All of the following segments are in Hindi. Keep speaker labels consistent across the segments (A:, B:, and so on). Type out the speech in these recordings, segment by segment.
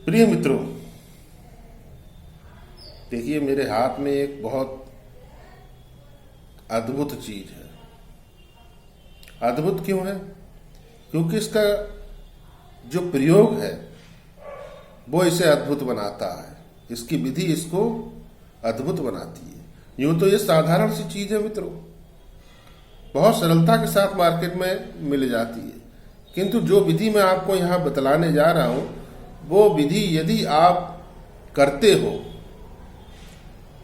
A: प्रिय मित्रों, देखिए मेरे हाथ में एक बहुत अद्भुत चीज है। अद्भुत क्यों है? क्योंकि इसका जो प्रयोग है वो इसे अद्भुत बनाता है। इसकी विधि इसको अद्भुत बनाती है। यूं तो ये साधारण सी चीज है मित्रों, बहुत सरलता के साथ मार्केट में मिल जाती है, किंतु जो विधि मैं आपको यहाँ बतलाने जा रहा हूँ वो विधि यदि आप करते हो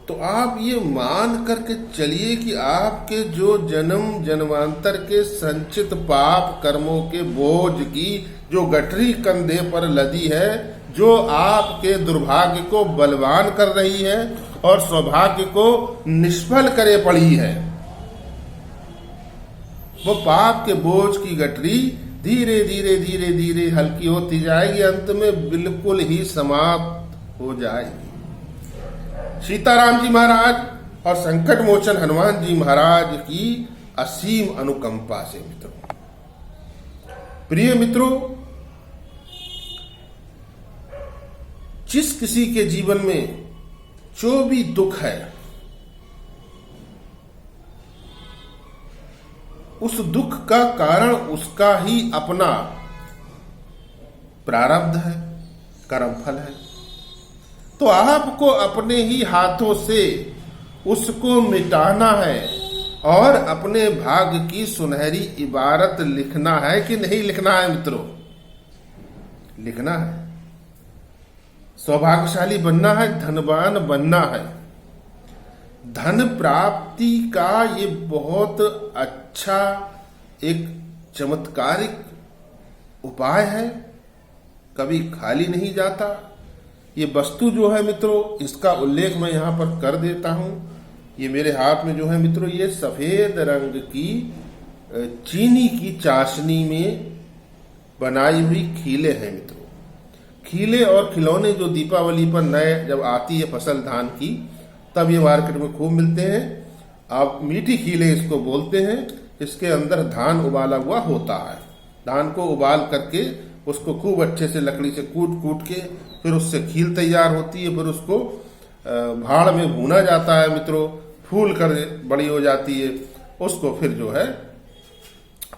A: तो आप ये मान करके चलिए कि आपके जो जन्म जन्मांतर के संचित पाप कर्मों के बोझ की जो गठरी कंधे पर लदी है, जो आपके दुर्भाग्य को बलवान कर रही है और सौभाग्य को निष्फल करे पड़ी है, वो पाप के बोझ की गठरी धीरे धीरे धीरे धीरे हल्की होती जाएगी, अंत में बिल्कुल ही समाप्त हो जाएगी। सीताराम जी महाराज और संकट मोचन हनुमान जी महाराज की असीम अनुकंपा से मित्रों, प्रिय मित्रों, जिस किसी के जीवन में जो भी दुख है उस दुख का कारण उसका ही अपना प्रारब्ध है, कर्मफल है। तो आपको अपने ही हाथों से उसको मिटाना है और अपने भाग्य की सुनहरी इबारत लिखना है कि नहीं लिखना है मित्रों? लिखना है। सौभाग्यशाली बनना है, धनवान बनना है। धन प्राप्ति का ये बहुत अच्छा एक चमत्कारिक उपाय है, कभी खाली नहीं जाता। ये वस्तु जो है मित्रों, इसका उल्लेख मैं यहाँ पर कर देता हूँ। ये मेरे हाथ में जो है मित्रों, ये सफेद रंग की चीनी की चाशनी में बनाई हुई खीले हैं मित्रों। खीले और खिलौने जो दीपावली पर नए जब आती है फसल धान की, तब ये मार्केट में खूब मिलते हैं। आप मीठी खीले इसको बोलते हैं। इसके अंदर धान उबाला हुआ होता है। धान को उबाल करके उसको खूब अच्छे से लकड़ी से कूट कूट के फिर उससे खील तैयार होती है। फिर उसको भाड़ में भूना जाता है मित्रों, फूल कर बड़ी हो जाती है। उसको फिर जो है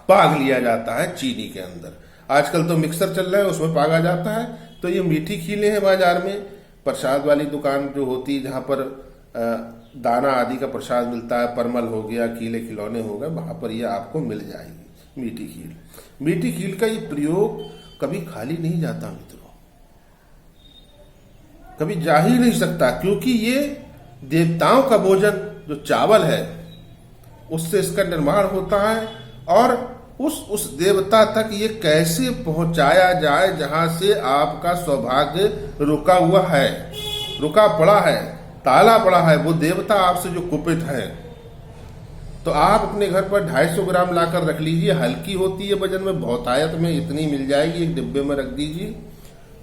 A: पाग लिया जाता है चीनी के अंदर। आजकल तो मिक्सर चल रहा है, उसमें पागा जाता है। तो ये मीठी खीले हैं। बाजार में प्रसाद वाली दुकान जो होती है, जहाँ पर दाना आदि का प्रसाद मिलता है, परमल हो गया, खीले खिलौने हो गए, वहां पर ये आपको मिल जाएगी मीठी खील। मीठी खील का ये प्रयोग कभी खाली नहीं जाता मित्रों, कभी जा ही नहीं सकता, क्योंकि ये देवताओं का भोजन जो चावल है उससे इसका निर्माण होता है। और उस देवता तक ये कैसे पहुंचाया जाए जहां से आपका सौभाग्य रुका हुआ है, रुका पड़ा है, ताला पड़ा है, वो देवता आपसे जो कुपित है। तो आप अपने घर पर 250 ग्राम लाकर रख लीजिए। हल्की होती है वजन में, बहुतायत में इतनी मिल जाएगी, एक डिब्बे में रख दीजिए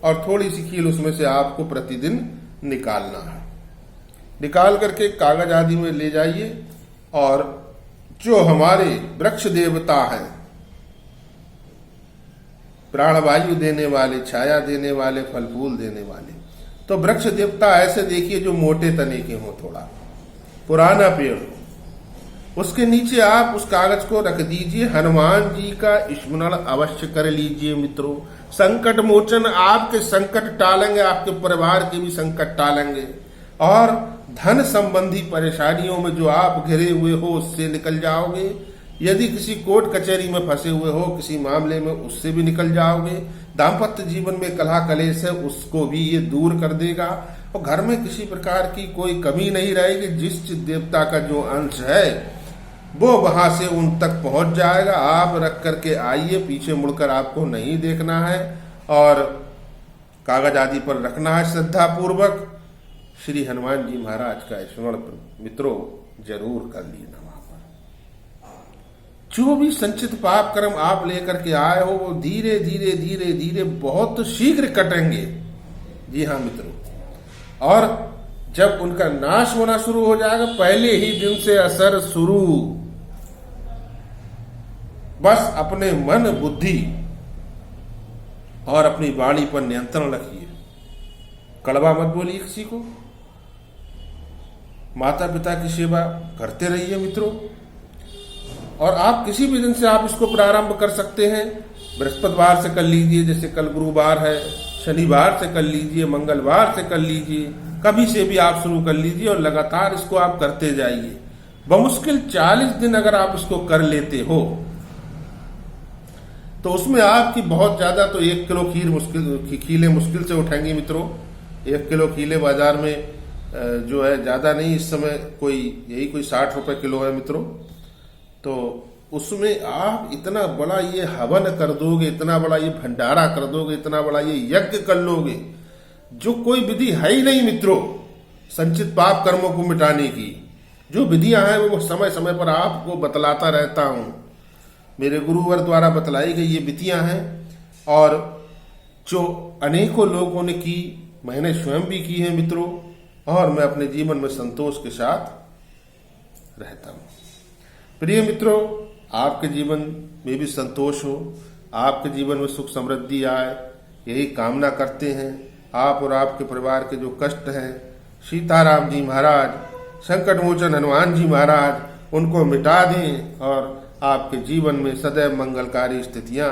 A: और थोड़ी सी खील उसमें से आपको प्रतिदिन निकालना है। निकाल करके कागज आदि में ले जाइए और जो हमारे वृक्ष देवता हैं, प्राणवायु देने वाले, छाया देने वाले, फल फूल देने वाले, तो वृक्ष देवता ऐसे देखिए जो मोटे तने के हों, थोड़ा पुराना पेड़ हो, उसके नीचे आप उस कागज को रख दीजिए। हनुमान जी का स्मरण अवश्य कर लीजिए मित्रों। संकट मोचन आपके संकट टालेंगे, आपके परिवार के भी संकट टालेंगे और धन संबंधी परेशानियों में जो आप घिरे हुए हो उससे निकल जाओगे। यदि किसी कोर्ट कचहरी में फंसे हुए हो किसी मामले में, उससे भी निकल जाओगे। दाम्पत्य जीवन में कलह कलेश है, उसको भी ये दूर कर देगा और घर में किसी प्रकार की कोई कमी नहीं रहेगी। जिस देवता का जो अंश है वो वहां से उन तक पहुंच जाएगा। आप रख करके आइए, पीछे मुड़कर आपको नहीं देखना है और कागज आदि पर रखना है श्रद्धा पूर्वक। श्री हनुमान जी महाराज का स्मरण मित्रों जरूर कर लेना। वहां पर जो भी संचित पाप कर्म आप लेकर के आए हो वो धीरे धीरे धीरे धीरे बहुत शीघ्र कटेंगे। जी हाँ मित्रों, और जब उनका नाश होना शुरू हो जाएगा, पहले ही दिन से असर शुरू। बस अपने मन बुद्धि और अपनी वाणी पर नियंत्रण रखिए कड़वा मत बोलिए किसी को। माता पिता की सेवा करते रहिए मित्रों। और आप किसी भी दिन से आप इसको प्रारंभ कर सकते हैं। बृहस्पतिवार से कर लीजिए, जैसे कल गुरुवार है, शनिवार से कर लीजिए, मंगलवार से कर लीजिए, कभी से भी आप शुरू कर लीजिए और लगातार इसको आप करते जाइए। बमुश्किल 40 दिन अगर आप इसको कर लेते हो तो उसमें आपकी बहुत ज्यादा, तो 1 किलो खीले मुश्किल से उठाएंगे मित्रों। 1 किलो खीले बाजार में जो है ज्यादा नहीं, इस समय कोई 60 रुपए किलो है मित्रों। तो उसमें आप इतना बड़ा ये हवन कर दोगे, इतना बड़ा ये भंडारा कर दोगे, इतना बड़ा ये यज्ञ कर लोगे, जो कोई विधि है ही नहीं मित्रों संचित पाप कर्मों को मिटाने की। जो विधियां हैं वो समय समय पर आपको बतलाता रहता हूं। मेरे गुरुवर द्वारा बतलाई गई ये विधियां हैं और जो अनेकों लोगों ने की, मैंने स्वयं भी की है मित्रों, और मैं अपने जीवन में संतोष के साथ रहता हूं। प्रिय मित्रों, आपके जीवन में भी संतोष हो, आपके जीवन में सुख समृद्धि आए, यही कामना करते हैं। आप और आपके परिवार के जो कष्ट हैं, सीताराम जी महाराज, संकट मोचन हनुमान जी महाराज, उनको मिटा दें और आपके जीवन में सदैव मंगलकारी स्थितियां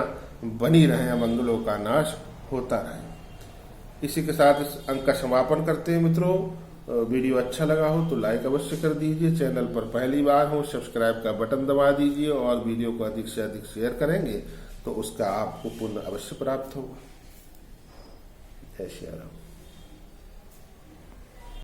A: बनी रहें, मंगलों का नाश होता रहे। इसी के साथ इस अंक का समापन करते हैं मित्रों। वीडियो अच्छा लगा हो तो लाइक अवश्य कर दीजिए। चैनल पर पहली बार हो सब्सक्राइब का बटन दबा दीजिए और वीडियो को अधिक से अधिक शेयर करेंगे तो उसका आपको पुण्य अवश्य प्राप्त होगा। जय श्री राम।